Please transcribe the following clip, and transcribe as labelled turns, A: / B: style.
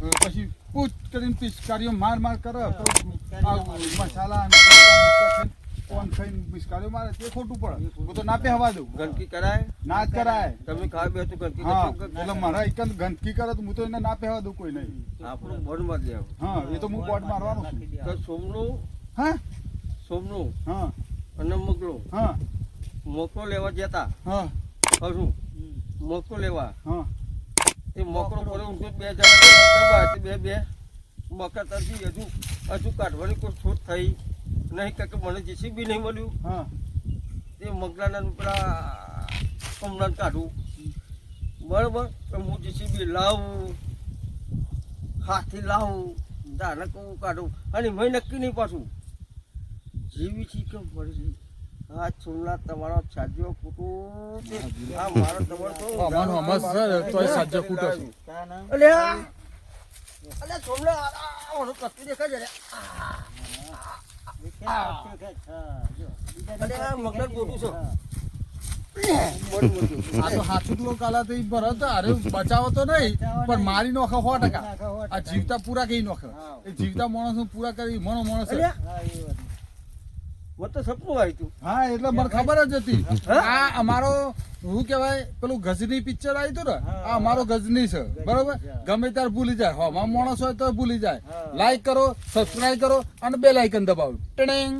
A: પછી પૂછ કરીને પિચકારીઓ માર કરે મસાલા કોણ ખાઈને પિચકારીઓ મારે તે ખોટું પડે. હું તો ના પહેવા દઉં.
B: ગંદકી કરાય
A: ના જ કરાય.
B: તમે ખાવા બે તો ગંદકી
A: હા એટલે મારા એક ગંદકી કરે તો હું તો એને ના પહેવા દઉં કોઈ નહીં.
B: આપણું બોર્ડ મારી દેવું.
A: હા એ તો હું બોર્ડ મારવાનું છું.
B: તો સોમનું
A: હા હા
B: અને મોકલો
A: હા
B: મોકલો લેવા જતા
A: હા
B: હજુ મોકલો લેવા
A: હા
B: એ મોકલો પડે ઊંધો 2 જણા બે મકા તરથી હજુ કાઢવાની કોઈ છૂટ થઈ નહીં કે મને જેસીબી નહીં મળ્યું.
A: હા
B: એ મગલાના પેલા કમલાને કાઢું બરાબર. હું જેસીબી લાવું હાથથી લાવું તાને કહું કાઢું અને મેં નક્કી નહીં પાછું જેવી છે કે મળી આ સોમનાથ તમારો સાજો કુટુંબ આ મારો તમારો સોમનાથ કસ્તું દેખાય છે મગન ગોટું છે.
A: આ તો હાથું તો કાલા તો ભરત અરે બચાવો તો નહીં પણ મારી નોખે 100%. આ જીવતા પૂરા કઈ નોખે. એ જીવતા માણસ પૂરા કરી મનો માણસ.
B: મને તો સપનું આવ્યું હતું.
A: હા એટલે મને ખબર જ હતી. આ અમારો શું કહેવાય પેલું ગજની પિક્ચર આવ્યું હતું ને આ અમારો ગજની છે બરોબર. ગમે ત્યારે ભૂલી જાય હવામાં માણસ હોય તો ભૂલી જાય. લાઈક કરો સબસ્ક્રાઈબ કરો અને બેલ આઇકન દબાવો. ટેડિંગ